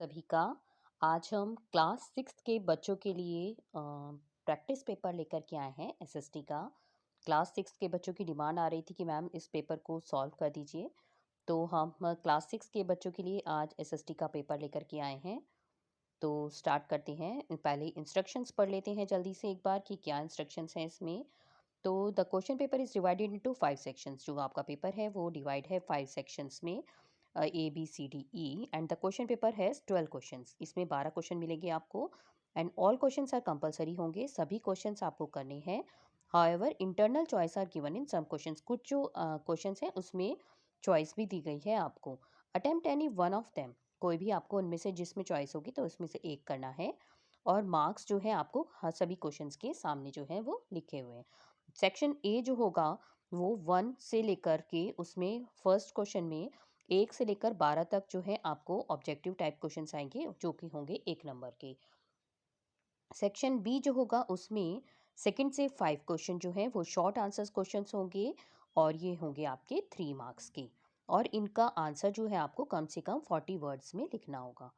सभी का आज हम क्लास सिक्स के बच्चों के लिए प्रैक्टिस पेपर लेकर के आए हैं एसएसटी का। क्लास सिक्स के बच्चों की डिमांड आ रही थी कि मैम इस पेपर को सॉल्व कर दीजिए, तो हम क्लास सिक्स के बच्चों के लिए आज एसएसटी का पेपर लेकर के आए हैं। तो स्टार्ट करते हैं। पहले इंस्ट्रक्शंस पढ़ लेते हैं जल्दी से एक बार कि क्या इंस्ट्रक्शंस हैं इसमें। तो the question paper is divided into 5 sections. जो आपका पेपर है वो डिवाइड है 5 सेक्शंस में, A B C D E, and the question paper has 12 questions. इसमें 12 क्वेश्चन मिलेंगे आपको and all questions are compulsory होंगे। सभी क्वेश्चंस आपको करने हैं। However internal choice are given in some questions. कुछ जो क्वेश्चंस हैं उसमें चॉइस भी दी गई है आपको। Attempt any one of them. कोई भी आपको उनमें से जिसमें चॉइस होगी तो उसमें से एक करना है। और मार्क्स जो है आपको हर सभी क्वेश्चंस के सामने जो है वो लिखे हुए हैं। सेक्शन ए जो होगा वो 1 से लेकर के उसमें फर्स्ट क्वेश्चन में 1 से लेकर 12 तक जो है आपको ऑब्जेक्टिव टाइप क्वेश्चंस आएंगे जो कि होंगे 1 नंबर के। सेक्शन बी जो होगा उसमें सेकंड से 5 क्वेश्चन जो है वो शॉर्ट आंसर्स क्वेश्चंस होंगे और ये होंगे आपके 3 मार्क्स के, और इनका आंसर जो है आपको कम से कम 40 वर्ड्स में लिखना होगा।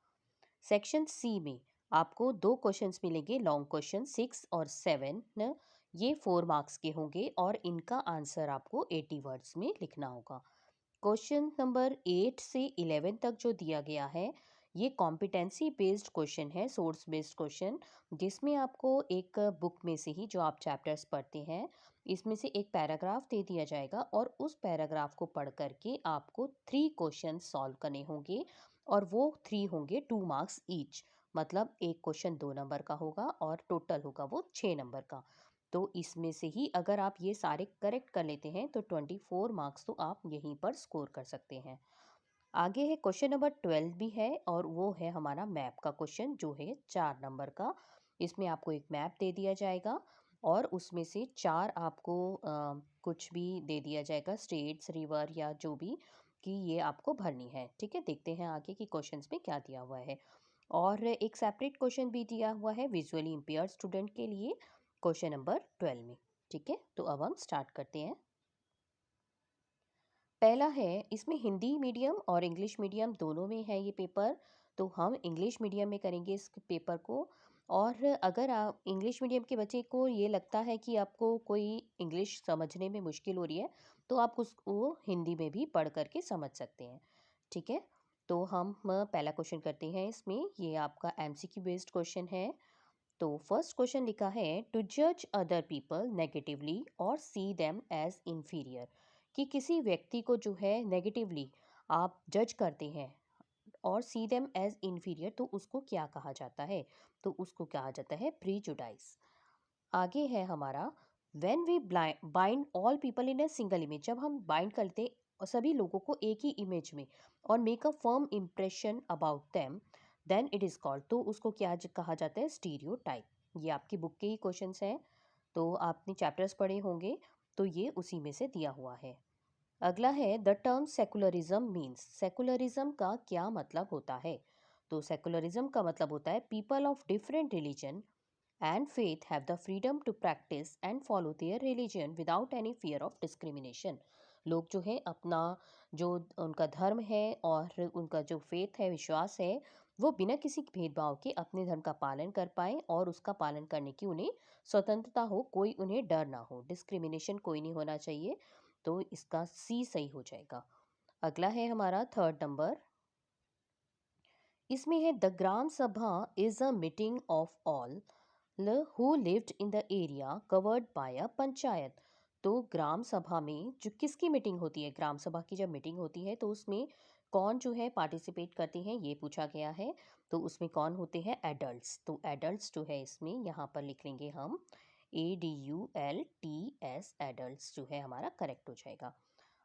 सेक्शन सी में आपको 2 क्वेश्चंस मिलेंगे, लॉन्ग क्वेश्चन 6 और 7। ये 4 मार्क्स के होंगे और इनका आंसर आपको 80 वर्ड्स में लिखना होगा। क्वेश्चन नंबर 8 से 11 तक जो दिया गया है ये कॉम्पिटेंसी बेस्ड क्वेश्चन है, सोर्स बेस्ड क्वेश्चन, जिसमें आपको एक बुक में से ही जो आप चैप्टर्स पढ़ते हैं इसमें से एक पैराग्राफ दे दिया जाएगा और उस पैराग्राफ को पढ़ करके आपको 3 क्वेश्चन सॉल्व करने होंगे और वो 3 होंगे 2 मार्क्स ईच। मतलब एक क्वेश्चन 2 नंबर का होगा और टोटल होगा वो 6 नंबर का। तो इसमें से ही अगर आप ये सारे करेक्ट कर लेते हैं तो 24 मार्क्स तो आप यहीं पर स्कोर कर सकते हैं। आगे है क्वेश्चन नंबर 12 भी है और वो है हमारा मैप का क्वेश्चन जो है 4 नंबर का। इसमें आपको एक मैप दे दिया जाएगा और उसमें से 4 आपको कुछ भी दे दिया जाएगा, स्टेट्स, रिवर या जो भी, कि ये आपको भरनी है। ठीक है, देखते हैं आगे कि क्वेश्चंस में क्या दिया हुआ है। और एक सेपरेट क्वेश्चन भी दिया हुआ है विजुअली इम्पेयर्ड स्टूडेंट के लिए क्वेश्चन नंबर 12 में। ठीक है, तो अब हम स्टार्ट करते हैं। पहला है, इसमें हिंदी मीडियम और इंग्लिश मीडियम दोनों में है ये पेपर, तो हम इंग्लिश मीडियम में करेंगे इस पेपर को। और अगर आप इंग्लिश मीडियम के बच्चे को ये लगता है कि आपको कोई इंग्लिश समझने में मुश्किल हो रही है तो आप उसको हिंदी में भी पढ़ करके समझ सकते हैं। ठीक है, तो हम पहला क्वेश्चन करते हैं। इसमें ये आपका एमसीक्यू बेस्ड क्वेश्चन है। तो फर्स्ट क्वेश्चन लिखा है, टू जज अदर पीपल नेगेटिवली और सी देम एज इंफीरियर। कि किसी व्यक्ति को जो है नेगेटिवली आप जज करते हैं और सी देम एज इंफीरियर, तो उसको क्या कहा जाता है? तो उसको कहा जाता है प्रीजुडाइज। आगे है हमारा, when we bind all people in a single image. जब हम बाइंड करते और सभी लोगों को एक ही इमेज में और make a firm impression about them, then it is called, तो उसको क्या कहा जाता है? स्टीरियोटाइप। ये आपकी बुक के ही क्वेश्चंस हैं, तो आपने चैप्टर्स पढ़े होंगे, तो ये उसी में से दिया हुआ है। अगला है, the term secularism means. Secularism का क्या मतलब होता है? तो सेकुलरिज्म का मतलब होता है people of different religion and faith have the freedom to practice and follow their religion without any fear of discrimination। लोग जो है अपना, जो उनका धर्म है और उनका जो फेथ है, विश्वास है, वो बिना किसी भेदभाव के अपने धर्म का पालन कर पाएँ और उसका पालन करने की उन्हें स्वतंत्रता हो, कोई उन्हें डर ना हो, डिस्क्रिमिनेशन कोई नहीं होना चाहिए। तो इसका सी सही हो जाएगा। अगला है हमारा थर्ड नंबर। इसमें है, the gram sabha is a meeting of all who lived in the area covered by a panchayat. तो ग्राम सभा में जो किसकी मीटिंग होती है? ग्राम सभा की जब मीटिंग होती है तो उसमें कौन जो है पार्टिसिपेट करते हैं, ये पूछा गया है। तो उसमें कौन होते हैं? एडल्ट्स। तो एडल्ट्स जो है इसमें यहाँ पर लिख लेंगे हम ADULTS, एडल्ट्स जो है हमारा करेक्ट हो जाएगा।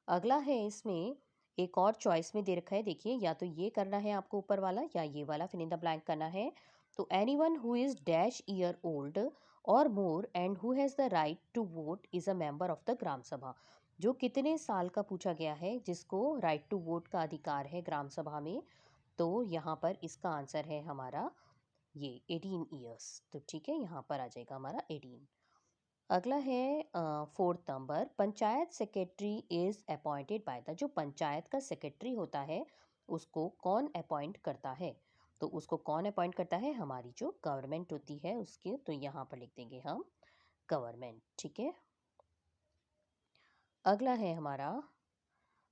अगला है, इसमें एक और चॉइस में दे रखा है, देखिए, या तो ये करना है आपको ऊपर वाला या ये वाला फिल इन द ब्लैंक करना है। तो anyone who is dash year old or more and who has the right to vote is a member of the gram sabha. जो कितने साल का पूछा गया है जिसको राइट टू वोट का अधिकार है ग्राम सभा में, तो यहाँ पर इसका आंसर है हमारा ये 18 ईयर्स। तो ठीक है, यहाँ पर आ जाएगा हमारा 18। अगला है fourth number, panchayat secretary is appointed by the. जो पंचायत का सेक्रेटरी होता है उसको कौन अपॉइंट करता है? तो उसको कौन अपॉइंट करता है? हमारी जो गवर्नमेंट होती है उसके, तो यहाँ पर लिख देंगे हम गवर्नमेंट। ठीक है, अगला है हमारा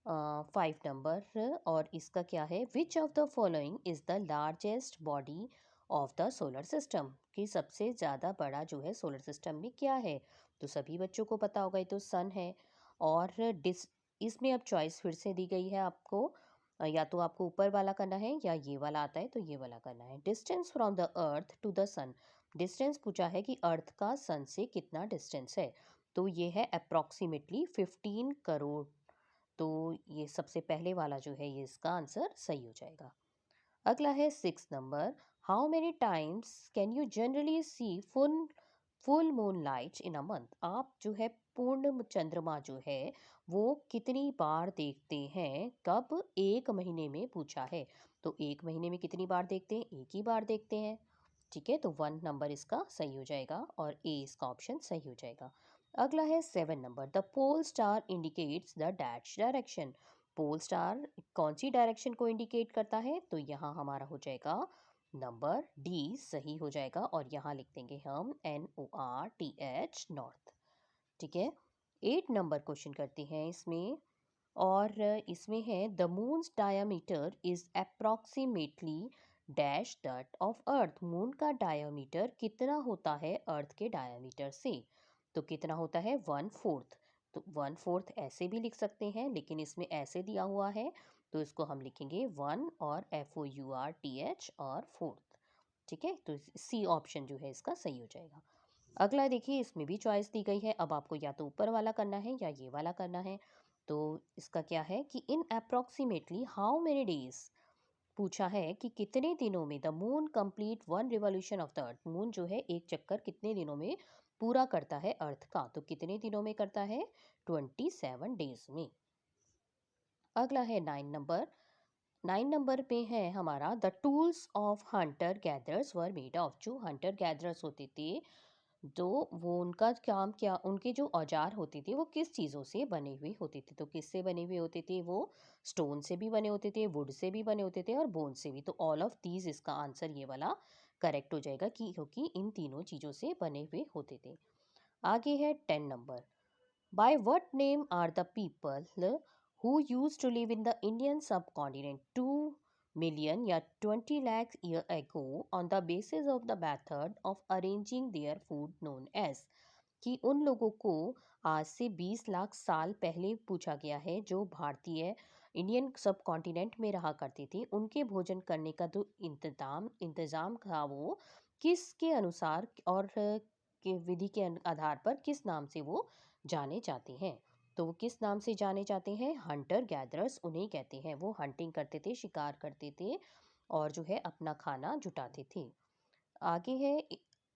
5 नंबर, और इसका क्या है? Which of the following is the largest body of the solar system, कि सबसे ज़्यादा बड़ा जो है सोलर सिस्टम में क्या है? तो सभी बच्चों को पता होगा, ये तो सन है। और डिस इसमें अब चॉइस फिर से दी गई है आपको, या तो आपको ऊपर वाला करना है या ये वाला आता है तो ये वाला करना है। Distance from the earth to the sun, distance पूछा है कि अर्थ का सन से कितना डिस्टेंस है, तो ये है अप्रॉक्सीमेटली 15 करोड़। तो ये सबसे पहले वाला जो है, ये इसका आंसर सही हो जाएगा। अगला है 6 number, how many times can you generally see full moon light in a month, आप जो है पूर्ण चंद्रमा जो है वो कितनी बार देखते हैं? कब? एक महीने में पूछा है, तो एक महीने में कितनी बार देखते हैं? एक ही बार देखते हैं। ठीक है, तो 1 नंबर इसका सही हो जाएगा और ए इसका ऑप्शन सही हो जाएगा। अगला है 7 number, the pole star indicates the dash direction, pole star कौन सी डायरेक्शन को इंडिकेट करता है? तो यहाँ हमारा हो जाएगा नंबर डी सही हो जाएगा, और यहाँ लिख देंगे हम NORTH, नॉर्थ। ठीक है, 8 नंबर क्वेश्चन करते हैं इसमें, और इसमें है the moons diameter is approximately dash that of earth, moon का डायामीटर कितना होता है अर्थ के डायामीटर से? तो कितना होता है? 1/4। तो 1/4 ऐसे भी लिख सकते हैं, लेकिन इसमें ऐसे दिया हुआ है तो इसको हम लिखेंगे 1 और FOURTH और फोर्थ। ठीक है, तो सी ऑप्शन जो है इसका सही हो जाएगा। अगला देखिए, इसमें भी चॉइस दी गई है, अब आपको या तो ऊपर वाला करना है या ये वाला करना है। तो इसका क्या है कि इन अप्रॉक्सीमेटली हाउ मेनी डेज, पूछा है कि कितने दिनों में the moon complete 1 revolution of the earth, moon जो है एक चक्कर कितने दिनों में पूरा करता है अर्थ का? तो कितने दिनों में करता है? 27 डेज में। अगला है 9 नंबर, 9 नंबर पे है हमारा the tools of hunter gatherers were made of, जो हंटर गैदरर्स होते थे, तो वो उनका काम क्या, उनके जो औजार होते थे वो किस चीज़ों से बने हुए होते थे? तो किससे बने हुए होते थे वो? स्टोन से भी बने होते थे, वुड से भी बने होते थे, और बोन से भी। तो ऑल ऑफ दीज इसका आंसर ये वाला करेक्ट हो जाएगा, कि क्योंकि इन तीनों चीज़ों से बने हुए होते थे। आगे है 10 number, by what name are the people who used to live in the Indian subcontinent 2 million या 20 lakh year ago on the basis of the method of arranging their food known as, कि उन लोगों को आज से 20 लाख साल पहले पूछा गया है जो भारतीय इंडियन सब कॉन्टिनेंट में रहा करते थे, उनके भोजन करने का जो इंतजाम इंतजाम था वो किसके अनुसार और के विधि के आधार पर किस नाम से वो जाने जाते हैं? तो वो किस नाम से जाने जाते हैं? हंटर गैदरर्स उन्हें कहते हैं। वो हंटिंग करते थे, शिकार करते थे, और जो है अपना खाना जुटाते थे। आगे है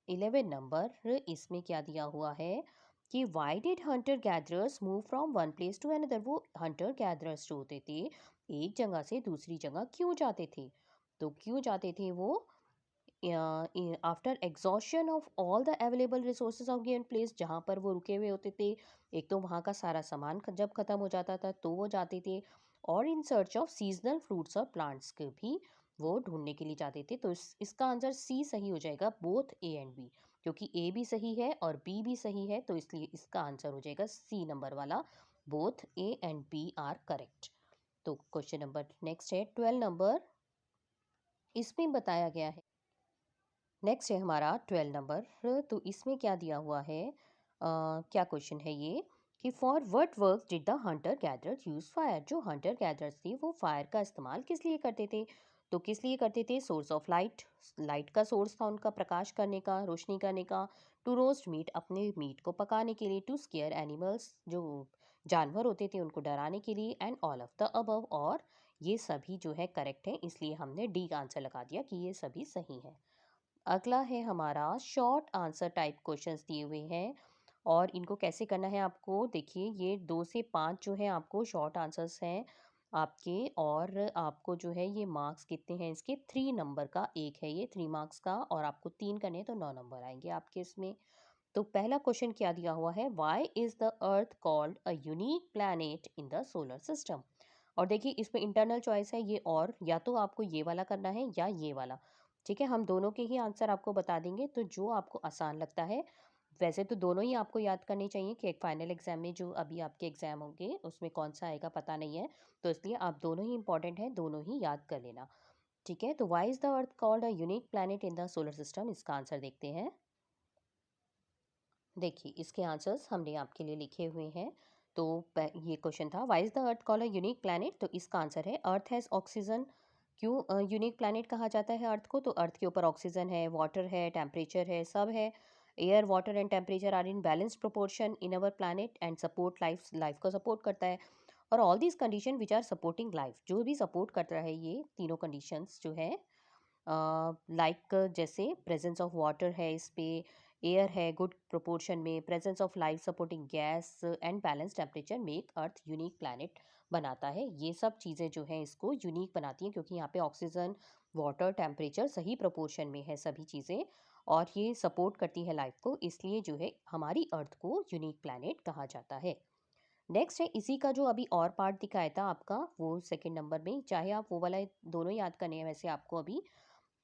11 नंबर, इसमें क्या दिया हुआ है कि why did hunter gatherers move from one place to another, वो हंटर गैदरर्स जो होते थे एक जगह से दूसरी जगह क्यों जाते थे? तो क्यों जाते थे वो? After exhaustion of all the available resources of given place, जहाँ पर वो रुके हुए होते थे, एक तो वहाँ का सारा सामान जब खत्म हो जाता था तो वो जाते थे, और इन सर्च ऑफ सीजनल फ्रूट्स और प्लांट्स के भी वो ढूंढने के लिए जाते थे। तो इसका आंसर सी सही हो जाएगा, बोथ ए एंड बी, क्योंकि ए भी सही है और बी भी सही है, तो इसलिए इसका आंसर हो जाएगा सी नंबर वाला, both A and B are correct. तो क्वेश्चन नंबर नेक्स्ट है 12 नंबर, इसमें बताया गया है, नेक्स्ट है हमारा 12 नंबर, तो इसमें क्या दिया हुआ है? क्या क्वेश्चन है ये कि for what work did the Hunter gatherer use fire, जो हंटर गैदरर्स थे वो फायर का इस्तेमाल किस लिए करते थे? तो किस लिए करते थे? सोर्स ऑफ लाइट, लाइट का सोर्स था उनका, प्रकाश करने का, रोशनी करने का। टू रोस्ट मीट, अपने मीट को पकाने के लिए। टू स्केयर एनिमल्स, जो जानवर होते थे उनको डराने के लिए। And all of the above, और ये सभी जो है करेक्ट है, इसलिए हमने डी का आंसर लगा दिया कि ये सभी सही है। अगला है हमारा शॉर्ट आंसर टाइप क्वेश्चंस दिए हुए हैं, और इनको कैसे करना है आपको देखिए, ये 2 से 5 जो है आपको शॉर्ट आंसर्स हैं आपके, और आपको जो है ये मार्क्स कितने हैं इसके? 3 नंबर का एक है ये, 3 मार्क्स का, और आपको 3 करने हैं तो 9 नंबर आएंगे आपके इसमें। तो पहला क्वेश्चन क्या दिया हुआ है? Why is the earth called a unique planet in the solar system, और देखिए इसमें इंटरनल चॉइस है ये, और या तो आपको ये वाला करना है या ये वाला। ठीक है, हम दोनों के ही आंसर आपको बता देंगे, तो जो आपको आसान लगता है। वैसे तो दोनों ही आपको याद करने चाहिए कि एक फाइनल एग्जाम में जो अभी आपके एग्जाम होंगे उसमें कौन सा आएगा पता नहीं है, तो इसलिए आप दोनों ही इंपॉर्टेंट है, दोनों ही याद कर लेना। ठीक है, तो why is the earth called a unique planet in the solar system, इसका आंसर देखते हैं। देखिए इसके आंसर्स हमने आपके लिए लिखे हुए हैं। तो ये क्वेश्चन था, why is the earth called a unique planet, तो इसका आंसर है अर्थ हैज़ ऑक्सीजन। क्यों यूनिक प्लैनेट कहा जाता है अर्थ को, तो अर्थ के ऊपर ऑक्सीजन है, वाटर है, टेम्परेचर है, सब है। Air water and temperature are in balanced proportion in our planet and support life, life को सपोर्ट करता है। और all these condition which are supporting life, जो भी सपोर्ट करता है ये तीनों कंडीशंस जो है, लाइक जैसे प्रेजेंस ऑफ वाटर है इस पे, एयर है गुड प्रोपोर्शन में, presence of life supporting gas and balance temperature make earth unique planet बनाता है। ये सब चीज़ें जो हैं इसको यूनिक बनाती हैं, क्योंकि यहाँ पे ऑक्सीजन, वाटर, टेम्परेचर सही प्रोपोर्शन में है सभी चीज़ें, और ये सपोर्ट करती है लाइफ को, इसलिए जो है हमारी अर्थ को यूनिक प्लैनेट कहा जाता है। नेक्स्ट है इसी का जो अभी और पार्ट दिखाया था आपका, वो सेकंड नंबर में, चाहे आप वो वाला दोनों याद करने हैं वैसे आपको अभी।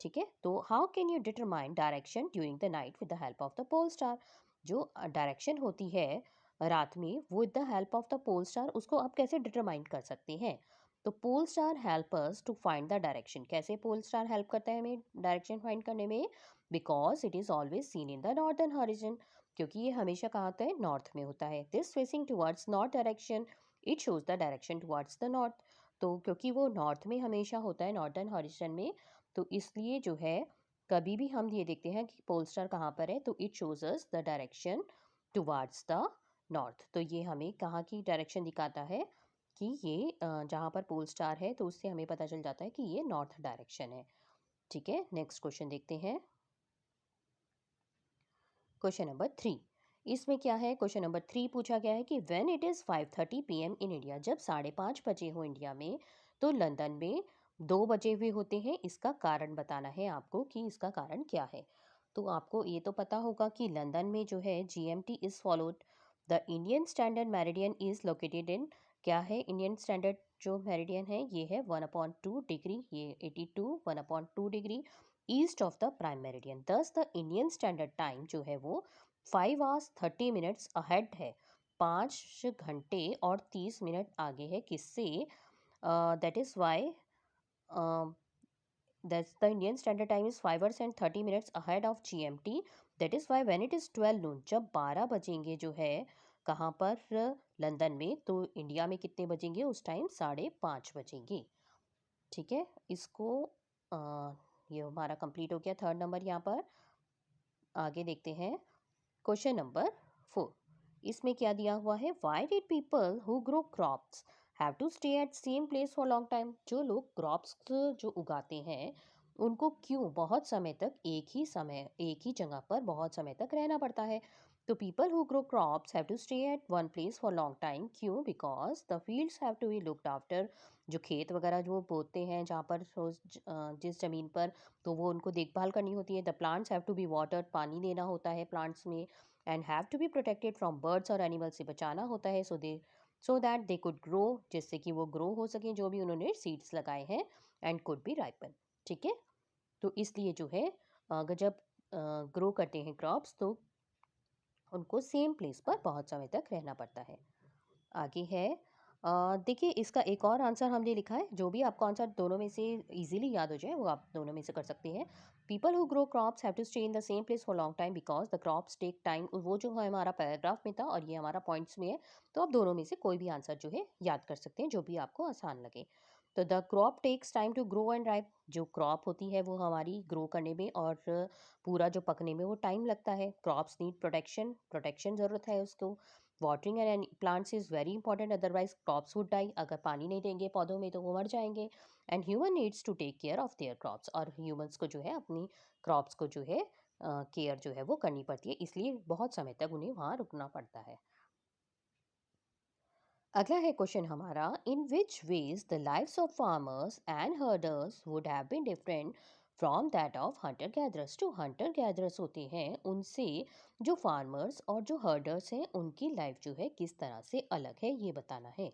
ठीक है, तो how can you determine direction during the night with the help of the pole star, जो डायरेक्शन होती है रात में वो with the help of the pole star, उसको आप कैसे डिटरमाइन कर सकते हैं। तो pole star help us to find the direction, कैसे पोल स्टार हेल्प करता है हमें डायरेक्शन फाइंड करने में, because it is always seen in the northern horizon, क्योंकि ये हमेशा कहाँ होता है, नॉर्थ में होता है। This facing towards north direction, it shows the direction towards the north, तो क्योंकि वो नॉर्थ में हमेशा होता है, नॉर्दर्न हॉरिजन में, तो इसलिए जो है कभी भी हम ये देखते हैं कि पोल स्टार कहाँ पर है, तो it shows us the direction towards the north, तो ये हमें कहाँ की डायरेक्शन दिखाता है कि ये जहाँ पर पोल स्टार है, तो उससे हमें पता चल जाता है कि ये नॉर्थ डायरेक्शन है। ठीक है, नेक्स्ट क्वेश्चन देखते हैं। क्वेश्चन नंबर 3, इसमें क्या है, क्वेश्चन नंबर 3 पूछा गया है कि when it is 5:30 PM in India, जब 5:30 बजे हो इंडिया में, तो लंदन में 2 बजे हुए होते हैं, इसका कारण बताना है आपको कि इसका कारण क्या है। तो आपको ये तो पता होगा कि लंदन में जो है GMT is followed, the Indian standard meridian is located in, क्या है इंडियन स्टैंडर्ड जो मेरिडियन है ये है 1/2 डिग्री, ये 82 1/2 degree east of the prime meridian, दस द इंडियन स्टैंडर्ड टाइम जो है वो 5 hours 30 minutes अहेड है, 5 घंटे और 30 मिनट आगे है किससे, that is why that's the Indian standard time is 5 hours and 30 minutes ahead of GMT, that is why when it is 12 noon, जब 12 बजेंगे जो है कहाँ पर, लंदन में, तो इंडिया में कितने बजेंगे उस टाइम, 5:30 बजेंगे। ठीक है, इसको ये हमारा कंप्लीट हो गया थर्ड नंबर। यहाँ पर आगे देखते हैं क्वेश्चन नंबर 4, इसमें क्या दिया हुआ है, why did people who grow crops have to stay at same place for long time, जो लोग क्रॉप्स जो उगाते हैं उनको क्यों बहुत समय तक एक ही जगह पर बहुत समय तक रहना पड़ता है। तो people who grow crops have to stay at one place for long time, क्यों, because the fields have to be looked after, जो खेत वगैरह जो बोते हैं जहाँ पर जिस ज़मीन पर, तो वो उनको देखभाल करनी होती है। The plants have to be watered, पानी देना होता है प्लांट्स में, and have to be protected from birds और एनिमल से बचाना होता है, so that they could grow, जिससे कि वो ग्रो हो सकें जो भी उन्होंने सीड्स लगाए हैं, एंड कुड बी राइपन। ठीक है, तो इसलिए जो है अगर जब ग्रो करते हैं क्रॉप्स तो उनको सेम प्लेस पर बहुत समय तक रहना पड़ता है। आगे है देखिए इसका एक और आंसर हमने लिखा है, जो भी आपको आंसर दोनों में से इजीली याद हो जाए वो आप दोनों में से कर सकते हैं। People who grow crops have to stay in the same place for long time because the crops take time, वो जो है हमारा पैराग्राफ में था और ये हमारा पॉइंट्स में है, तो आप दोनों में से कोई भी आंसर जो है याद कर सकते हैं, जो भी आपको आसान लगे। तो the crop takes time to grow and ripe, जो क्रॉप होती है वो हमारी ग्रो करने में और पूरा जो पकने में वो टाइम लगता है। क्रॉप्स नीड प्रोटेक्शन, प्रोटेक्शन ज़रूरत है उसको। Watering and plants is very important, otherwise crops would die, अगर पानी नहीं देंगे पौधों में तो वो मर जाएंगे। And human needs to take care of their crops, और ह्यूमंस को जो है अपनी क्रॉप्स को जो है केयर जो है वो करनी पड़ती है, इसलिए बहुत समय तक उन्हें वहाँ रुकना पड़ता है। अगला है क्वेश्चन हमारा, in which ways the lives of farmers and herders would have been different from that of hunter gatherers, जो हंटर गैदरर्स होते हैं उनसे जो फार्मर्स और जो हर्डर्स हैं उनकी लाइफ जो है किस तरह से अलग है ये बताना है।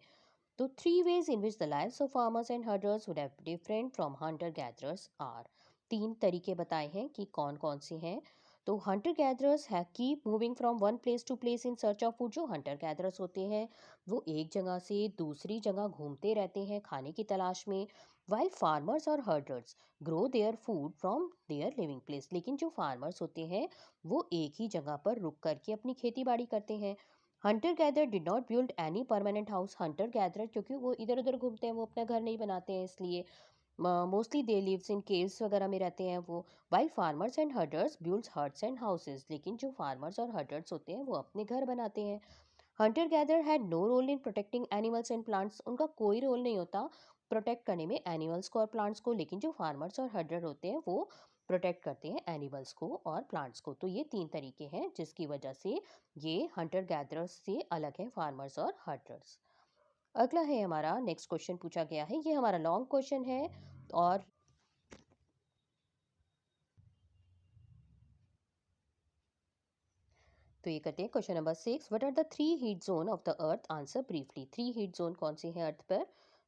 तो 3 ways in which the lives of farmers and herders would have different from hunter gatherers are, 3 तरीके बताए हैं कि कौन कौन से हैं। तो हंटर गैदरर्स है keep moving from one place to place in search of food. जो हंटर गैदरर्स होते हैं वो एक जगह से दूसरी जगह घूमते रहते हैं खाने की तलाश में। वाइल फार्मर्स और herders grow their food from their living place, लेकिन जो फार्मर्स होते हैं वो एक ही जगह पर रुक करके अपनी खेती बाड़ी करते हैं। Hunter gather did not build any permanent house. Hunter gather क्योंकि वो इधर उधर घूमते हैं, वो अपना घर नहीं बनाते हैं, इसलिए mostly they lives in caves वगैरह में रहते हैं वो। While farmers and herders builds huts and houses, लेकिन जो फार्मर्स और हर्डर्स होते हैं वो अपने घर बनाते हैं। Hunter gather had no role in protecting animals and plants. उनका कोई रोल नहीं होता प्रोटेक्ट करने में एनिमल्स को और प्लांट्स को, लेकिन जो फार्मर्स और हर्डर होते हैं वो प्रोटेक्ट करते हैं एनिमल्स को और प्लांट्स को। तो ये 3 तरीके हैं जिसकी वजह से ये हंटर गैदरर्स से अलग है, फार्मर्स और हर्डर्स। अगला है हमारा नेक्स्ट क्वेश्चन पूछा गया है, ये हमारा लॉन्ग क्वेश्चन है। और तो ये करते हैं question number 6, what are the 3 heat zone of the earth? Answer briefly. 3 heat zone कौन से हैं अर्थ पर?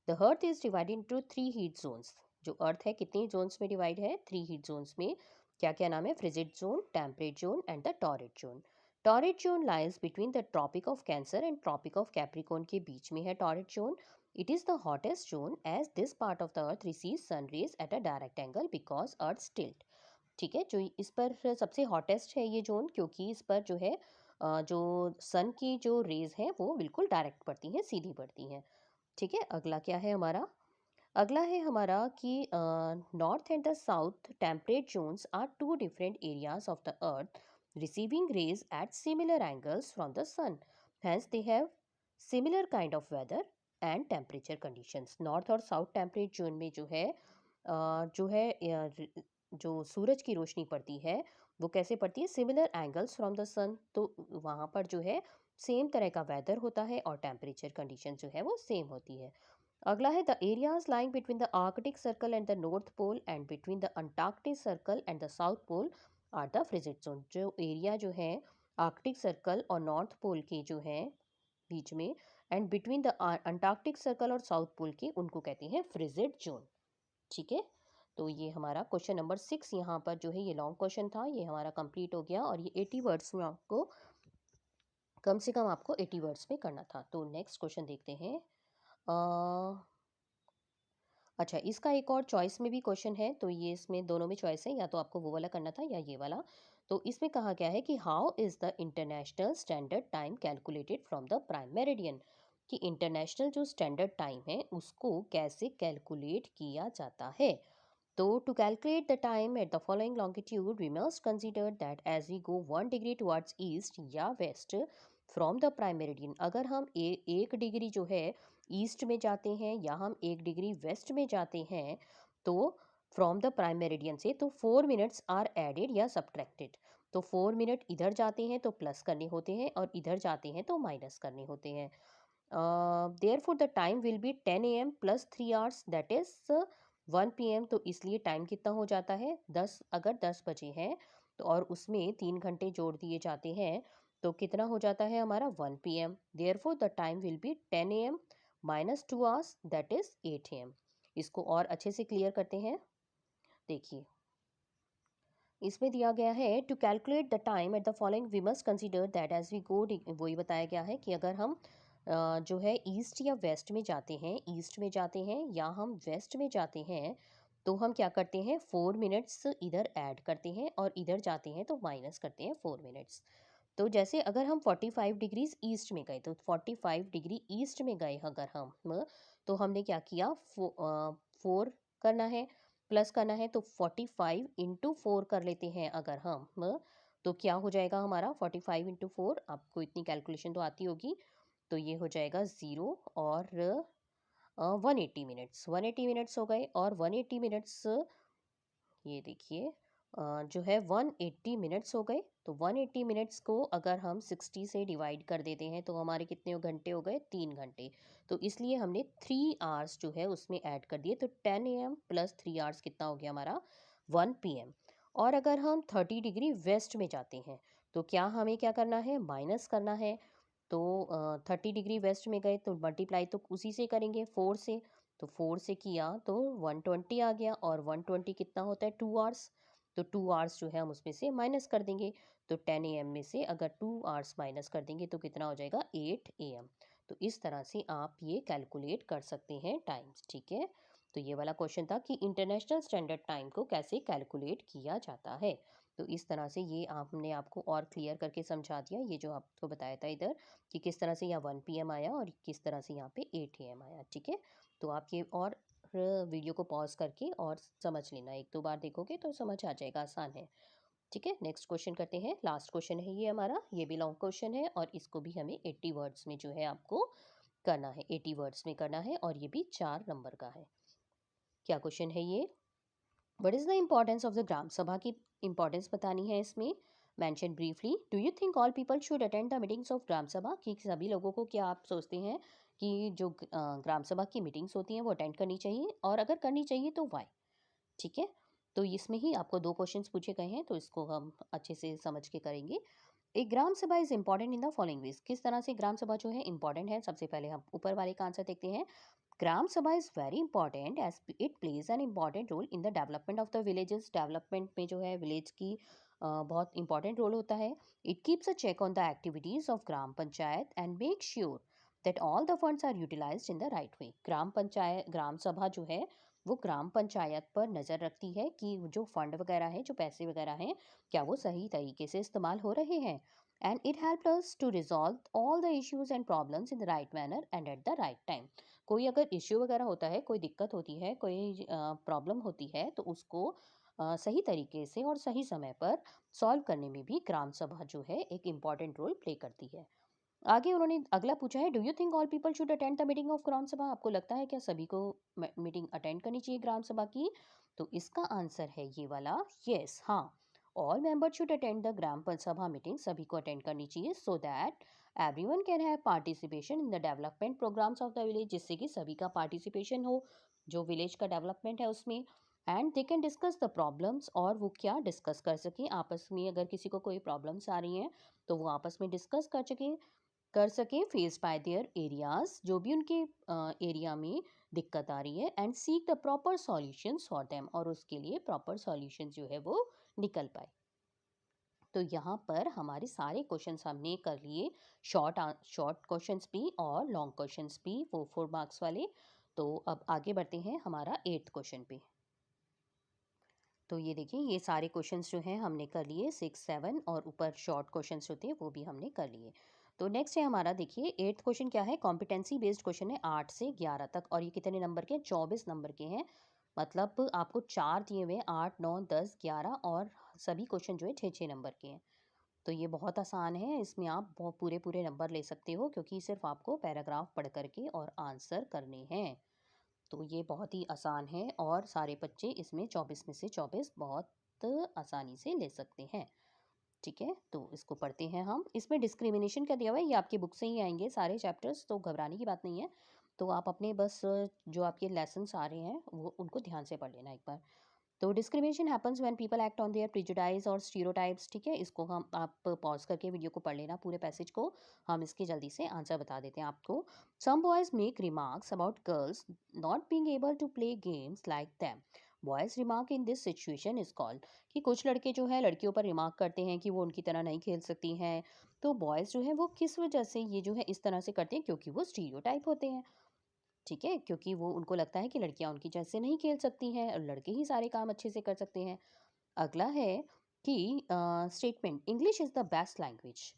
The earth is divided into 3 heat zones. जो अर्थ है कितने जोन्स में डिवाइड है? 3 हीट जोन्स में। क्या क्या नाम है? Frigid zone, temperate zone and the torrid zone. Torrid zone lies between the tropic of Cancer and tropic of Capricorn के बीच में है torrid zone. It is the hottest zone as this part of the earth receive sun rays at a direct angle because earth tilt. ठीक है, जो इस पर सबसे हॉटेस्ट है ये जोन, क्योंकि इस पर जो है जो सन की जो रेज हैं वो बिल्कुल डायरेक्ट पड़ती हैं, सीधी पड़ती हैं। ठीक है, अगला क्या है हमारा? अगला है हमारा कि north and the south temperate zones are 2 different areas of the earth receiving rays at similar angles from the sun, hence they have similar kind of weather and temperature conditions. North और south temperate zone में जो है जो सूरज की रोशनी पड़ती है वो कैसे पड़ती है? सिमिलर एंगल्स फ्रॉम द सन। तो वहाँ पर जो है सेम तरह का वेदर होता है और टेम्परेचर कंडीशन जो है वो सेम होती है। अगला है the areas lying between the Arctic circle and the north pole and between the Antarctic circle and the south pole are the frigid zone. जो एरिया जो है आर्कटिक सर्कल और नॉर्थ पोल के जो है बीच में and between the Antarctic circle और साउथ पोल के, उनको कहते हैं फ्रिजिड जोन। ठीक है, तो ये हमारा क्वेश्चन नंबर 6 यहाँ पर जो है ये लॉन्ग क्वेश्चन था, ये हमारा कंप्लीट हो गया और ये 80 वर्ड्स में आपको कम से कम आपको 80 वर्ड्स में करना था। तो नेक्स्ट क्वेश्चन देखते हैं। अच्छा, इसका एक और चॉइस में भी क्वेश्चन है, तो ये इसमें दोनों में चॉइस है, या तो आपको वो वाला करना था या ये वाला। तो इसमें कहा गया है कि how is the international standard time calculated from the prime meridian. कि इंटरनेशनल जो स्टैंडर्ड टाइम है उसको कैसे कैलकुलेट किया जाता है। तो to calculate the time at the following longitude, we must consider that as we go 1 degree towards east या west from the prime meridian, अगर हम 1 डिग्री जो है ईस्ट में जाते हैं या हम 1 डिग्री वेस्ट में जाते हैं, तो फ्रॉम द प्राइम मेरिडियन से, तो 4 मिनट्स आर एडेड या सब्ट्रैक्टेड। तो 4 मिनट इधर जाते हैं तो प्लस करने होते हैं और इधर जाते हैं तो माइनस करने होते हैं। Therefore the time will be 10 AM plus 3 hours that is 1 PM। तो इसलिए टाइम कितना हो जाता है 10, अगर 10 बजे हैं तो और उसमें 3 घंटे जोड़ दिए जाते हैं तो कितना हो जाता है हमारा 1 PM। Therefore the time will be 10 AM minus 2 hours that is 8 AM। इसको और अच्छे से क्लियर करते हैं। देखिए, इसमें दिया गया है to calculate the time at the following we must consider that as we go, वही बताया गया है कि अगर हम जो है ईस्ट या वेस्ट में जाते हैं, ईस्ट में जाते हैं या हम वेस्ट में जाते हैं, तो हम क्या करते हैं 4 मिनट्स इधर ऐड करते हैं और इधर जाते हैं तो माइनस करते हैं 4 मिनट्स। तो जैसे अगर हम 45 डिग्रीज ईस्ट में गए, तो 45 डिग्री ईस्ट में गए अगर हम, तो हमने क्या किया 4 करना है, प्लस करना है, तो 45 × 4 कर लेते हैं अगर हम, तो क्या हो जाएगा हमारा 45 × 4, आपको इतनी कैलकुलेशन तो आती होगी, तो ये हो जाएगा 0 और 180 मिनट्स, 180 मिनट्स हो गए। और 180 मिनट्स, ये देखिए जो है 180 मिनट्स हो गए। तो 180 मिनट्स को अगर हम 60 से डिवाइड कर देते हैं तो हमारे कितने घंटे हो गए? 3 घंटे। तो इसलिए हमने 3 आवर्स जो है उसमें ऐड कर दिए, तो 10 AM प्लस 3 आवर्स कितना हो गया हमारा 1 PM। और अगर हम 30 डिग्री वेस्ट में जाते हैं तो क्या हमें क्या करना है? माइनस करना है। तो 30 डिग्री वेस्ट में गए तो मल्टीप्लाई तो उसी से करेंगे 4 से, तो 4 से किया तो 120 आ गया, और 120 कितना होता है 2 आवर्स, तो 2 आवर्स जो है हम उसमें से माइनस कर देंगे। तो 10 AM में से अगर 2 आवर्स माइनस कर देंगे तो कितना हो जाएगा 8 AM। तो इस तरह से आप ये कैलकुलेट कर सकते हैं टाइम्स, ठीक है। तो ये वाला क्वेश्चन था कि इंटरनेशनल स्टैंडर्ड टाइम को कैसे कैलकुलेट किया जाता है। तो इस तरह से ये आपने आपको और क्लियर करके समझा दिया, ये जो आपको बताया था इधर कि किस तरह से यहाँ 1 PM आया और किस तरह से यहाँ पे 8 AM आया, ठीक है। तो आप ये और वीडियो को पॉज करके और समझ लेना, 1-2 बार देखोगे तो समझ आ जाएगा, आसान है, ठीक है। नेक्स्ट क्वेश्चन करते हैं, लास्ट क्वेश्चन है ये हमारा, ये भी लॉन्ग क्वेश्चन है और इसको भी हमें 80 वर्ड्स में जो है आपको करना है, 80 वर्ड्स में करना है, और ये भी 4 नंबर का है। क्या क्वेश्चन है ये? What is the importance of the gram sabha की इम्पोर्टेंस बतानी है इसमें। Mention briefly, do you think all people should attend the meetings of gram sabha, कि सभी लोगों को, क्या आप सोचते हैं कि जो ग्राम सभा की मीटिंग्स होती हैं वो अटेंड करनी चाहिए, और अगर करनी चाहिए तो वाई, ठीक है। तो इसमें ही आपको 2 क्वेश्चंस पूछे गए हैं, तो इसको हम अच्छे से समझ के करेंगे। एक ग्राम sabha is important in the following veg, किस तरह से ग्राम सभा जो है इंपॉर्टेंट है। सबसे पहले हम ऊपर वाले का आंसर देखते हैं। Gram sabha is very important as it plays an important role in the development of the villages, development में जो है विलेज की बहुत इंपॉर्टेंट रोल होता है। It keeps a check on the activities of gram panchayat and make sure that all the funds are utilised in the right way. Gram panchayat, gram sabha जो है वो ग्राम पंचायत पर नज़र रखती है कि जो फंड वगैरह है, जो पैसे वगैरह हैं, क्या वो सही तरीके से इस्तेमाल हो रहे हैं। And it help us to resolve all the issues and problems in the right manner and at the right time. कोई अगर इश्यू वगैरह होता है, कोई दिक्कत होती है, कोई प्रॉब्लम होती है, तो उसको सही तरीके से और सही समय पर सॉल्व करने में भी ग्राम सभा जो है एक इम्पॉर्टेंट रोल प्ले करती है। आगे उन्होंने अगला पूछा है, do you think all people should attend the meeting of gram sabha, आपको लगता है क्या सभी को मीटिंग अटेंड करनी चाहिए ग्राम सभा की। तो इसका आंसर है ये वाला, यस, हाँ, all members should attend the gram sabha meeting, सभी को अटेंड करनी चाहिए, so that everyone can have participation in the development programmes of the village, जिससे कि सभी का पार्टिसिपेशन हो जो विलेज का डेवलपमेंट है उसमें। And they can discuss the problems, और वो क्या डिस्कस कर सकें आपस में, अगर किसी को कोई प्रॉब्लम्स आ रही हैं तो वो आपस में डिस्कस कर सकें फेस बाय देयर एरियाज, जो भी उनके एरिया में दिक्कत आ रही है, and seek the proper solutions for them, और उसके लिए प्रॉपर सॉल्यूशन जो है वो निकल पाए। तो यहाँ पर हमारे सारे क्वेश्चंस हमने कर लिए, शॉर्ट क्वेश्चंस भी और लॉन्ग क्वेश्चंस भी, 4 मार्क्स वाले। तो अब आगे बढ़ते हैं हमारा 8th क्वेश्चन पे। तो ये देखिए, ये सारे क्वेश्चंस जो हैं हमने कर लिए, 6, 7 और ऊपर शॉर्ट क्वेश्चंस जो थे वो भी हमने कर लिए। तो नेक्स्ट है हमारा, देखिए 8th क्वेश्चन क्या है, कॉम्पिटेंसी बेस्ड क्वेश्चन है 8 से 11 तक, और ये कितने नंबर के हैं, 24 नंबर के हैं। मतलब आपको 4 दिए हुए हैं, 8, 9, 10, 11, और सभी क्वेश्चन जो है 6-6 नंबर के हैं। तो ये बहुत आसान है, इसमें आप बहुत पूरे पूरे नंबर ले सकते हो, क्योंकि सिर्फ आपको पैराग्राफ पढ़ करके और आंसर करने हैं। तो ये बहुत ही आसान है, और सारे बच्चे इसमें 24 में से 24 बहुत आसानी से ले सकते हैं, ठीक है। तो इसको पढ़ते हैं हम। इसमें डिस्क्रिमिनेशन का दिया हुआ है, ये आपकी बुक से ही आएंगे सारे चैप्टर्स, तो घबराने की बात नहीं है। तो आप अपने बस जो आपके लेसन्स आ रहे हैं वो उनको ध्यान से पढ़ लेना एक बार। तो discrimination happens when people act on their prejudice और स्टीरियोटाइप्स, ठीक है। इसको हम, आप पॉज करके वीडियो को पढ़ लेना पूरे पैसेज को, हम इसके जल्दी से आंसर बता देते हैं आपको। Some boys make remarks about girls not being able to play games like them. Boys remark in this situation is called, कि कुछ लड़के जो है लड़कियों पर रिमार्क करते हैं कि वो उनकी तरह नहीं खेल सकती हैं। तो बॉयज़ जो है वो किस वजह से ये जो है इस तरह से करते हैं, क्योंकि वो स्टीरियोटाइप होते हैं, ठीक है। क्योंकि वो, उनको लगता है कि लड़कियां उनकी जैसे नहीं खेल सकती हैं और लड़के ही सारे काम अच्छे से कर सकते हैं। अगला है कि statement, English is the best language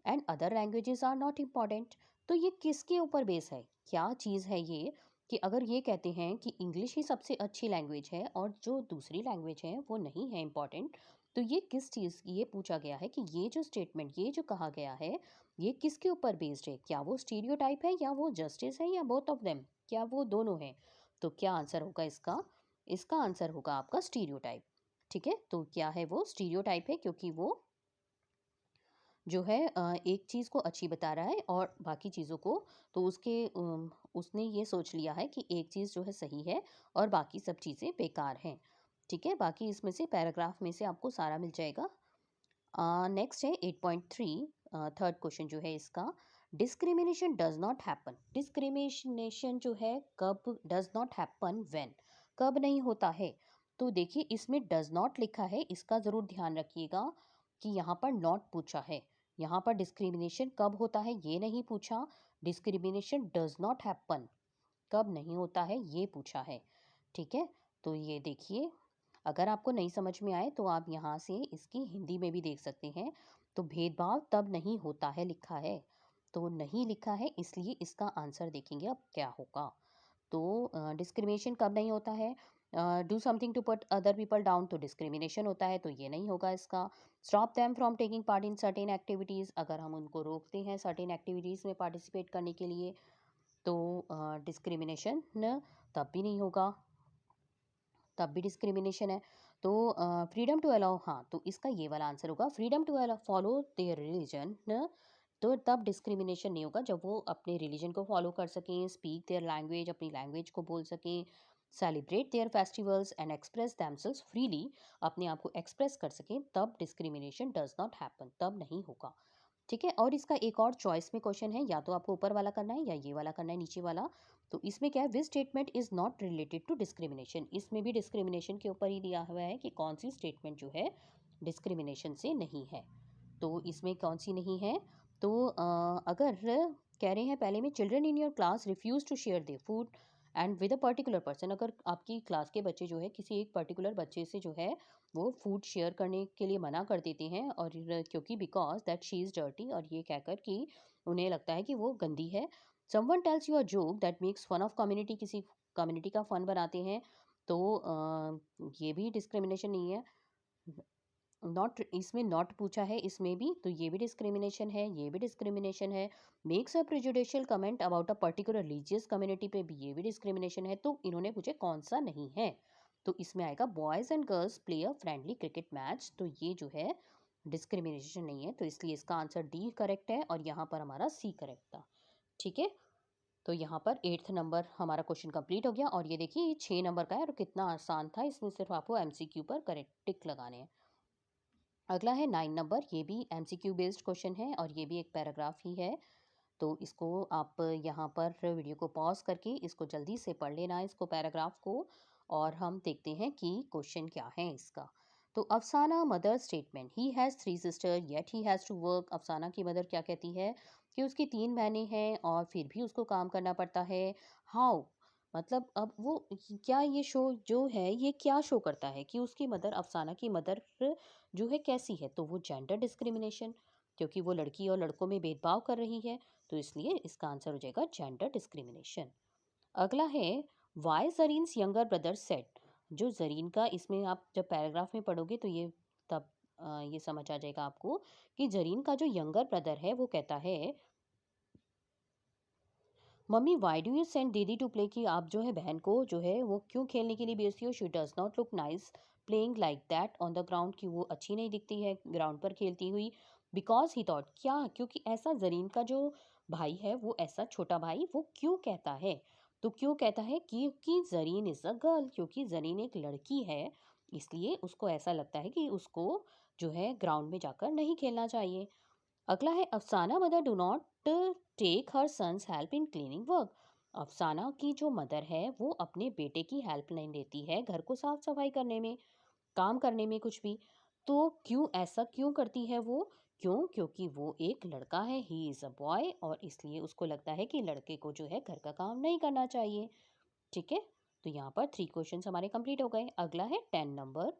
and other languages are not important. तो ये किसके ऊपर बेस है, क्या चीज़ है ये, कि अगर ये कहते हैं कि इंग्लिश ही सबसे अच्छी लैंग्वेज है और जो दूसरी लैंग्वेज है वो नहीं है इम्पॉर्टेंट, तो ये किस चीज़, ये पूछा गया है कि ये जो स्टेटमेंट, ये जो कहा गया है, ये किसके ऊपर बेस्ड है, क्या वो स्टीरियोटाइप है या वो जस्टिस है या बोथ ऑफ देम, क्या वो दोनों हैं। तो क्या आंसर होगा इसका, इसका आंसर होगा आपका स्टीरियोटाइप, ठीक है। तो क्या है वो, स्टीरियोटाइप है, क्योंकि वो जो है एक चीज़ को अच्छी बता रहा है और बाकी चीज़ों को, तो उसने ये सोच लिया है कि एक चीज़ जो है सही है और बाकी सब चीज़ें बेकार हैं, ठीक है। बाकी इसमें से पैराग्राफ में से आपको सारा मिल जाएगा। नेक्स्ट है 8.3, थर्ड क्वेश्चन जो है इसका, discrimination does not happen, discrimination जो है कब, डज नॉट हैपन व्हेन, कब नहीं होता है। तो देखिए इसमें डज नॉट लिखा है, इसका ज़रूर ध्यान रखिएगा कि यहाँ पर नॉट पूछा है। यहाँ पर डिस्क्रिमिनेशन कब होता है ये नहीं पूछा, डिस्क्रिमिनेशन डज नॉट हैपन, कब नहीं होता है ये पूछा है। ठीक है, तो ये देखिए, अगर आपको नहीं समझ में आए तो आप यहाँ से इसकी हिंदी में भी देख सकते हैं। तो भेदभाव तब नहीं होता है लिखा है, तो नहीं लिखा है, इसलिए इसका आंसर देखेंगे अब क्या होगा। तो डिस्क्रिमिनेशन कब नहीं होता है, do something to put other people down, तो डिस्क्रिमिनेशन होता है, तो ये नहीं होगा इसका। Stop them from taking part in certain activities, अगर हम उनको रोकते हैं सर्टेन एक्टिविटीज़ में पार्टिसिपेट करने के लिए, तो डिस्क्रिमिनेशन तब भी नहीं होगा, तब भी डिस्क्रिमिनेशन है। तो फ्रीडम टू अलाउ, हाँ तो इसका ये वाला आंसर होगा, freedom to allow follow their religion, तो तब डिस्क्रिमिनेशन नहीं होगा जब वो अपने रिलीजन को फॉलो कर सकें, स्पीक देयर लैंग्वेज, अपनी लैंग्वेज को बोल सकें, celebrate their festivals and express themselves freely, अपने आप को एक्सप्रेस कर सकें, तब डिस्क्रिमिनेशन डज नॉट हैपन, तब नहीं होगा। ठीक है, और इसका एक और चॉइस में क्वेश्चन है, या तो आपको ऊपर वाला करना है या ये वाला करना है नीचे वाला। तो इसमें क्या है, which statement is not related to discrimination, इसमें भी डिस्क्रिमिनेशन के ऊपर ही दिया हुआ है कि कौन सी स्टेटमेंट जो है डिस्क्रिमिनेशन से नहीं है। तो इसमें कौन सी नहीं है, तो अगर कह रहे हैं पहले में, children in your class refuse to share their food and with a particular person, अगर आपकी क्लास के बच्चे जो है किसी एक पर्टिकुलर बच्चे से जो है वो फूड शेयर करने के लिए मना कर देते हैं, और क्योंकि because that she is dirty, और ये कहकर कि उन्हें लगता है कि वो गंदी है। Someone tells you a joke that makes fun of community, किसी कम्युनिटी का फन बनाते हैं, तो ये भी डिस्क्रिमिनेशन नहीं है। नॉट, इसमें नॉट पूछा है इसमें भी, तो ये भी डिस्क्रिमिनेशन है, ये भी डिस्क्रिमिनेशन है। Makes a prejudicial comment about a particular religious community पे भी, ये भी डिस्क्रिमिनेशन है। तो इन्होंने पूछे कौन सा नहीं है, तो इसमें आएगा boys and girls play a friendly cricket match, तो ये जो है डिस्क्रिमिनेशन नहीं है, तो इसलिए इसका आंसर डी करेक्ट है, और यहाँ पर हमारा सी करेक्ट था। ठीक है, तो यहाँ पर 8th नंबर हमारा क्वेश्चन कंप्लीट हो गया, और ये देखिए ये 6 नंबर का है, और कितना आसान था, इसमें सिर्फ आपको एमसीक्यू पर करेक्ट टिक लगाने हैं। अगला है 9 नंबर, ये भी एमसीक्यू बेस्ड क्वेश्चन है, और ये भी एक पैराग्राफ ही है। तो इसको आप यहाँ पर वीडियो को पॉज करके इसको जल्दी से पढ़ लेना, इसको पैराग्राफ को, और हम देखते हैं कि क्वेश्चन क्या है इसका। तो Afsana mother statement, he has 3 sister yet he has to work, Afsana की मदर क्या कहती है कि उसकी 3 बहनें हैं और फिर भी उसको काम करना पड़ता है। हाउ, मतलब अब वो क्या, ये शो जो है ये क्या शो करता है कि उसकी मदर, अफसाना की मदर जो है कैसी है, तो वो जेंडर डिस्क्रिमिनेशन, क्योंकि वो लड़की और लड़कों में भेदभाव कर रही है, तो इसलिए इसका आंसर हो जाएगा जेंडर डिस्क्रिमिनेशन। अगला है वाई जरीन्स यंगर ब्रदर सेट, जो जरीन का, इसमें आप जब पैराग्राफ में पढ़ोगे तो ये तब ये समझ आ जाएगा आपको कि जरीन का जो यंगर ब्रदर है वो कहता है, mummy why do you send दीदी टू प्ले, कि आप जो है बहन को जो है वो क्यों खेलने के लिए भेजती हो, she does not look nice playing like that on the ground, कि वो अच्छी नहीं दिखती है ग्राउंड पर खेलती हुई। बिकॉज ही थॉट, क्या, क्योंकि ऐसा जरीन का जो भाई है वो ऐसा छोटा भाई वो क्यों कहता है, तो क्यों कहता है क्योंकि जरीन इज़ अ गर्ल, क्योंकि जरीन एक लड़की है, इसलिए उसको ऐसा लगता है कि उसको जो है ग्राउंड में जाकर नहीं खेलना चाहिए। अगला है Afsana mother do not take her sons help in cleaning work, Afsana की जो मदर है वो अपने बेटे की हेल्प नहीं लेती है घर को साफ सफाई करने में, काम करने में कुछ भी। तो क्यों, ऐसा क्यों करती है वो, क्यों, क्योंकि वो एक लड़का है, ही इज़ अ बॉय, और इसलिए उसको लगता है कि लड़के को जो है घर का काम नहीं करना चाहिए। ठीक है, तो यहाँ पर 3 क्वेश्चन हमारे कंप्लीट हो गए। अगला है 10 नंबर,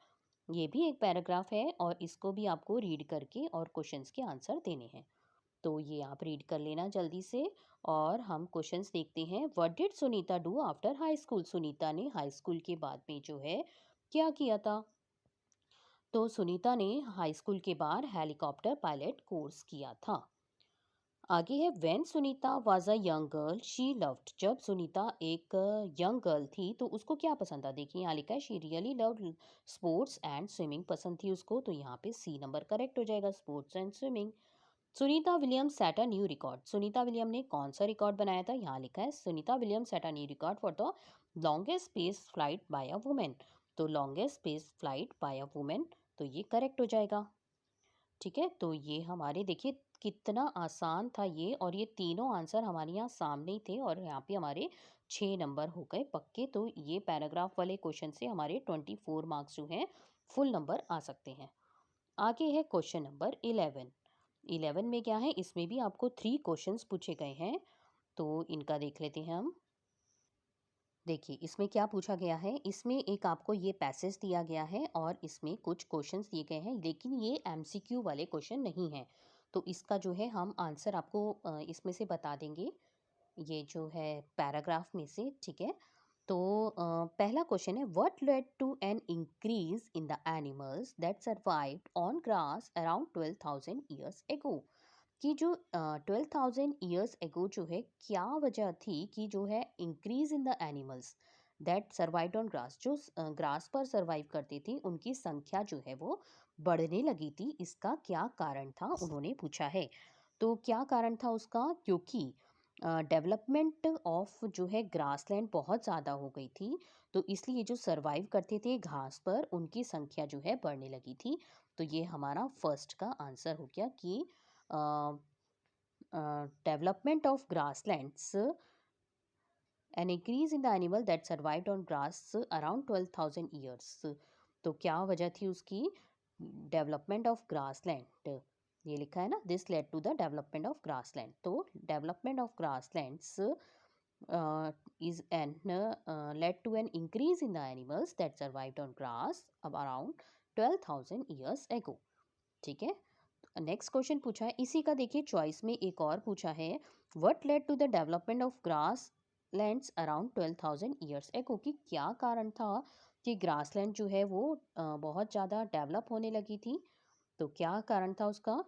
ये भी एक पैराग्राफ है, और इसको भी आपको रीड करके और क्वेश्चंस के आंसर देने हैं। तो ये आप रीड कर लेना जल्दी से, और हम क्वेश्चंस देखते हैं। What did Sunita do after high school, Sunita ने हाई स्कूल के बाद में जो है क्या किया था, तो सुनीता ने हाई स्कूल के बाद हेलीकॉप्टर पायलट कोर्स किया था। आगे है when Sunita was a young girl she loved, जब सुनीता एक यंग गर्ल थी तो उसको क्या पसंद था, देखिए यहाँ लिखा है she really loved sports and swimming, पसंद थी उसको, तो यहाँ पे सी नंबर करेक्ट हो जाएगा, sports and swimming. Sunita Williams set a new record, Sunita William ने कौन सा रिकॉर्ड बनाया था, यहाँ लिखा है Sunita Williams set a new record for the longest space flight by a women, तो longest space flight by a women, तो ये करेक्ट हो जाएगा। ठीक है, तो ये हमारे देखिए कितना आसान था ये, और ये तीनों आंसर हमारे यहाँ सामने ही थे, और यहाँ पे हमारे 6 नंबर हो गए पक्के। तो ये पैराग्राफ वाले क्वेश्चन से हमारे 24 मार्क्स जो हैं फुल नंबर आ सकते हैं। आगे है क्वेश्चन नंबर 11। 11 में क्या है, इसमें भी आपको 3 क्वेश्चंस पूछे गए हैं, तो इनका देख लेते हैं हम। देखिए इसमें क्या पूछा गया है, इसमें एक आपको ये पैसेज दिया गया है और इसमें कुछ क्वेश्चंस दिए गए हैं, लेकिन ये एमसीक्यू वाले क्वेश्चन नहीं हैं। तो इसका जो है हम आंसर आपको इसमें से बता देंगे, ये जो है पैराग्राफ में से, ठीक है। तो पहला क्वेश्चन है, what led to an increase in the animals that survived on grass around 12,000 years ago. कि जो 12,000 ईयर्स एगो जो है, क्या वजह थी कि जो है increase in the animals that survived on grass, जो ग्रास पर सर्वाइव करती थी उनकी संख्या जो है वो बढ़ने लगी थी, इसका क्या कारण था उन्होंने पूछा है। तो क्या कारण था उसका, क्योंकि डेवलपमेंट ऑफ जो है ग्रासलैंड बहुत ज़्यादा हो गई थी, तो इसलिए जो सर्वाइव करते थे घास पर उनकी संख्या जो है बढ़ने लगी थी। तो ये हमारा फर्स्ट का आंसर हो गया कि development of grasslands, an increase in the animal that survived on grass around 12,000 years। तो क्या वजह थी उसकी, डेवलपमेंट ऑफ ग्रासलैंड, ये लिखा है ना, this led to the development of grassland. तो development of grasslands is an led to an increase in the animals that survived on grass of around 12,000 years ago। ठीक है, नेक्स्ट क्वेश्चन पूछा है इसी का, देखिए चॉइस में एक और पूछा है, what led to the development of grass lands around 12,000 years ago, कि क्या कारण था कि ग्रासलैंड जो है वो बहुत ज़्यादा डेवलप होने लगी थी। तो क्या कारण था उसका,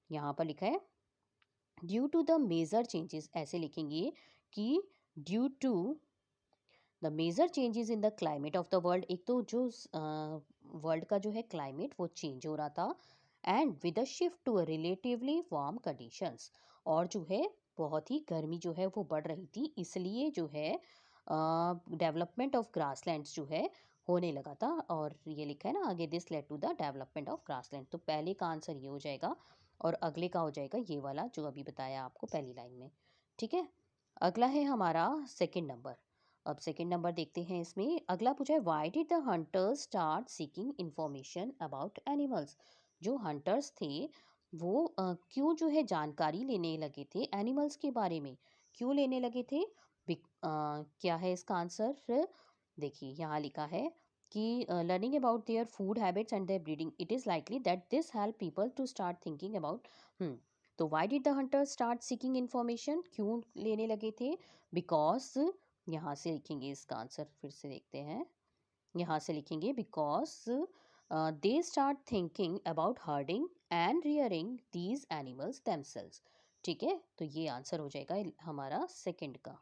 यहाँ पर लिखा है due to the major changes, ऐसे लिखेंगे कि due to the major changes in the climate of the world. एक तो जो वर्ल्ड का जो है क्लाइमेट वो चेंज हो रहा था, and with a shift to a relatively warm conditions, और जो है बहुत ही गर्मी जो है वो बढ़ रही थी, इसलिए जो है डेवलपमेंट ऑफ ग्रासलैंड्स जो है होने लगा था। और ये लिखा है ना आगे, this led to the development of grassland. तो पहले का आंसर ये हो जाएगा, और अगले का हो जाएगा ये वाला जो अभी बताया आपको पहली लाइन में। ठीक है, अगला है हमारा सेकंड नंबर। अब सेकंड नंबर देखते हैं, इसमें अगला पूछा है, why did the hunters start seeking information about animals. जो हंटर्स थे वो क्यों जो है जानकारी लेने लगे थे एनिमल्स के बारे में, क्यों लेने लगे थे। क्या है इसका आंसर, देखिए यहाँ लिखा है कि learning about their food habits and their breeding, it is likely that this help people to start thinking about. तो why did the hunters start seeking information, क्यों लेने लगे थे, बिकॉज, यहाँ से लिखेंगे इसका आंसर, फिर से देखते हैं, यहाँ से लिखेंगे because they start thinking about herding and rearing these animals themselves. ठीक है, तो ये आंसर हो जाएगा हमारा सेकंड का।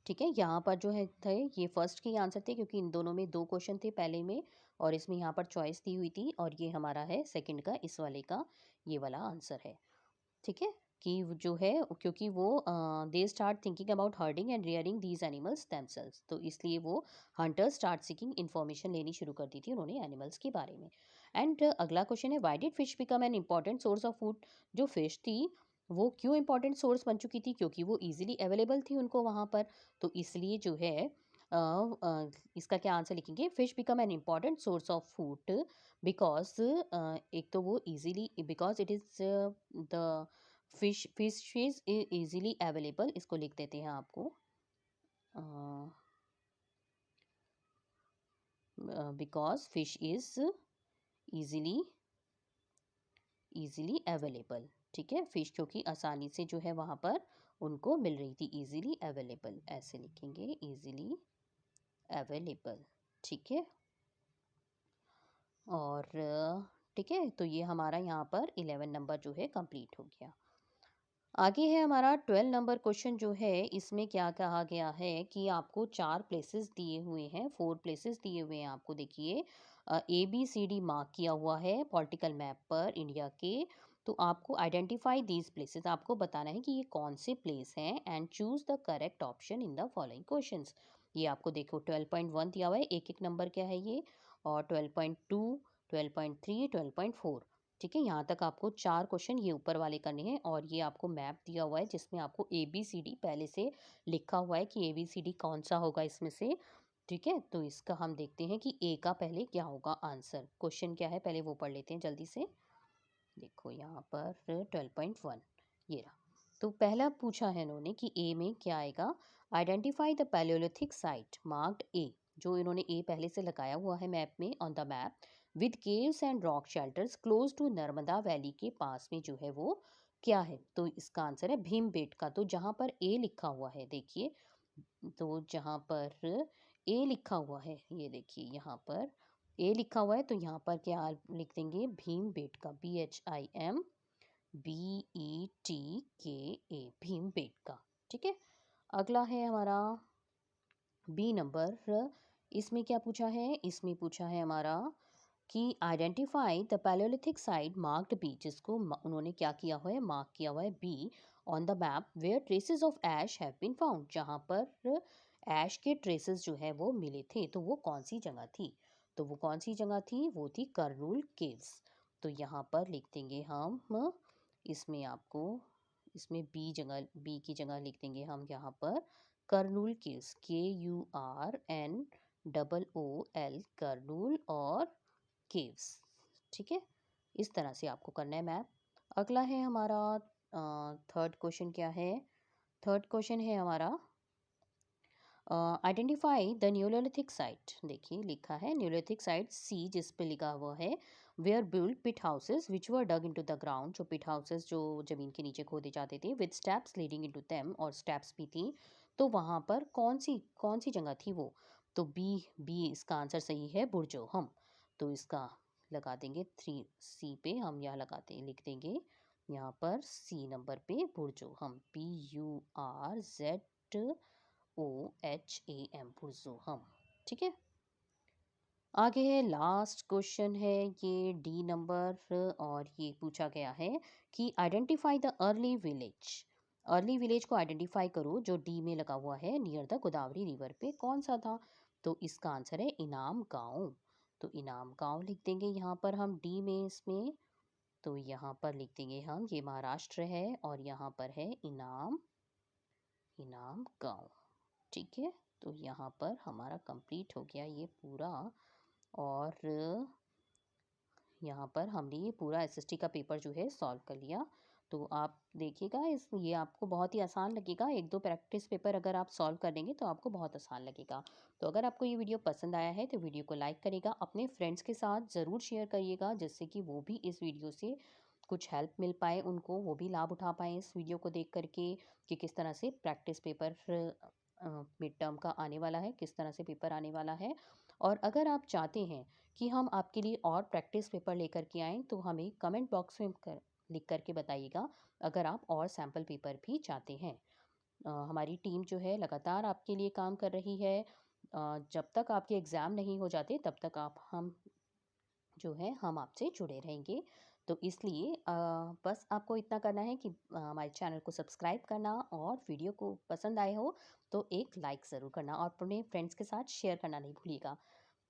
ठीक है, यहाँ पर जो है थे ये फर्स्ट के आंसर थे, क्योंकि इन दोनों में 2 क्वेश्चन थे पहले में, और इसमें यहाँ पर चॉइस दी हुई थी, और ये हमारा है सेकंड का, इस वाले का ये वाला आंसर है। ठीक है, कि जो है क्योंकि वो they start thinking about herding and rearing these animals themselves, तो इसलिए वो हंटर्स स्टार्ट सीकिंग इन्फॉर्मेशन लेनी शुरू कर दी थी उन्होंने एनिमल्स के बारे में। एंड अगला क्वेश्चन है, why did fish become an important source of food. जो फिश थी वो क्यों इंपॉर्टेंट सोर्स बन चुकी थी, क्योंकि वो इजीली अवेलेबल थी उनको वहाँ पर, तो इसलिए जो है इसका क्या आंसर लिखेंगे, fish become an important source of food because, एक तो वो easily, because it is the fish is easily available, इसको लिख देते हैं आपको, because fish is easily easily available. ठीक है, फिश क्योंकि आसानी से जो है वहाँ पर उनको मिल रही थी, इजीली अवेलेबल, ऐसे लिखेंगे इजीली अवेलेबल। ठीक है, और ठीक है, तो ये हमारा यहाँ पर 11 नंबर जो है कंप्लीट हो गया। आगे है हमारा 12 नंबर क्वेश्चन जो है, इसमें क्या कहा गया है कि आपको 4 प्लेसेस दिए हुए हैं, 4 प्लेसेस दिए हुए हैं आपको, देखिए ABCD मार्क किया हुआ है पॉलिटिकल मैप पर इंडिया के। तो आपको आइडेंटिफाई दीज प्लेसेस, आपको बताना है कि ये कौन से प्लेस हैं, and choose the correct option in the following questions. ये आपको देखो 12.1 दिया हुआ है, एक एक नंबर क्या है ये, और 12.2, 12.3, 12.4। ठीक है, यहाँ तक आपको 4 क्वेश्चन ये ऊपर वाले करने हैं और ये आपको मैप दिया हुआ है जिसमें आपको ABCD पहले से लिखा हुआ है कि ABCD कौन सा होगा इसमें से। ठीक है, तो इसका हम देखते हैं कि ए का पहले क्या होगा आंसर। क्वेश्चन क्या है पहले वो पढ़ लेते हैं जल्दी से। देखो यहाँ पर 12.1 ये रहा। तो पहला पूछा है इन्होंने कि ए में क्या आएगा। Identify the palaeolithic site marked A, जो इन्होंने ए पहले से लगाया हुआ है मैप में on the map, with caves and rock shelters close to Narmada valley के पास में जो है वो क्या है। तो इसका आंसर है भीमबेटका। तो जहाँ पर ए लिखा हुआ है देखिए, तो जहाँ पर ए लिखा हुआ है ये देखिए यहाँ पर ए लिखा हुआ है तो यहाँ पर क्या लिख देंगे भीमबेटका, BHIMBETKA भीमबेटका। ठीक है, अगला है हमारा बी नंबर। इसमें क्या पूछा है, इसमें पूछा है हमारा कि identify the palaeolithic site marked B, जिसको उन्होंने क्या किया हुआ है मार्क किया हुआ है B on the map, where traces of ash have been found, जहाँ पर ऐश के ट्रेसेस जो है वो मिले थे। तो वो कौन सी जगह थी, तो वो कौन सी जगह थी, वो थी कर्नूल केव्स। तो यहाँ पर लिख देंगे हम इसमें आपको इसमें बी की जगह लिख देंगे हम यहाँ पर कर्नूल केव्स, KURNOOL कर्नूल और केव्स। ठीक है, इस तरह से आपको करना है मैप। अगला है हमारा थर्ड क्वेश्चन क्या है, थर्ड क्वेश्चन है हमारा आइडेंटिफाई द न्यूलिथिक साइट। देखिए लिखा है न्यूलिथिक साइट सी, जिस पे लिखा हुआ है where build pit houses which were dug into the ground, जो पिट हाउसेस जो जमीन के नीचे खोदे जाते थे, with steps leading into them, और स्टेप्स भी थी। तो वहाँ पर कौन सी जगह थी वो। तो बी इसका आंसर सही है, बुर्जोहम। तो इसका लगा देंगे 3C पे, हम यहाँ लगाते हैं लिख देंगे यहाँ पर सी नंबर पे बुर्जोहम, BURZOHAM बुर्जोहम। ठीक है, आगे है लास्ट क्वेश्चन है ये डी नंबर, और ये पूछा गया है कि identify the early village. Early village को आइडेंटिफाई करो जो डी में लगा हुआ है नियर द गोदावरी रिवर पे, कौन सा था। तो इसका आंसर है इनाम गांव। तो इनाम गांव लिख देंगे यहाँ पर हम डी में इसमें। तो यहाँ पर लिख देंगे हम ये महाराष्ट्र है और यहाँ पर है इनाम गांव। ठीक है, तो यहाँ पर हमारा कंप्लीट हो गया ये पूरा, और यहाँ पर हमने ये पूरा एसएसटी का पेपर जो है सॉल्व कर लिया। तो आप देखिएगा ये आपको बहुत ही आसान लगेगा, एक दो प्रैक्टिस पेपर अगर आप सॉल्व कर देंगे तो आपको बहुत आसान लगेगा। तो अगर आपको ये वीडियो पसंद आया है तो वीडियो को लाइक करिएगा, अपने फ्रेंड्स के साथ ज़रूर शेयर करिएगा, जिससे कि वो भी इस वीडियो से कुछ हेल्प मिल पाए, उनको वो भी लाभ उठा पाएँ इस वीडियो को देख करके कि किस तरह से प्रैक्टिस पेपर मिड टर्म का आने वाला है, किस तरह से पेपर आने वाला है। और अगर आप चाहते हैं कि हम आपके लिए और प्रैक्टिस पेपर लेकर के आएँ तो हमें कमेंट बॉक्स में लिख करके बताइएगा, अगर आप और सैम्पल पेपर भी चाहते हैं। हमारी टीम जो है लगातार आपके लिए काम कर रही है। जब तक आपके एग्ज़ाम नहीं हो जाते तब तक हम जो है हम आपसे जुड़े रहेंगे। तो इसलिए बस आपको इतना करना है कि हमारे चैनल को सब्सक्राइब करना, और वीडियो को पसंद आए हो तो एक लाइक ज़रूर करना, और अपने फ्रेंड्स के साथ शेयर करना नहीं भूलिएगा।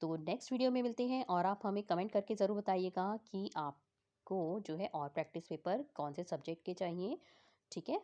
तो नेक्स्ट वीडियो में मिलते हैं, और आप हमें कमेंट करके ज़रूर बताइएगा कि आपको जो है और प्रैक्टिस पेपर कौन से सब्जेक्ट के चाहिए। ठीक है।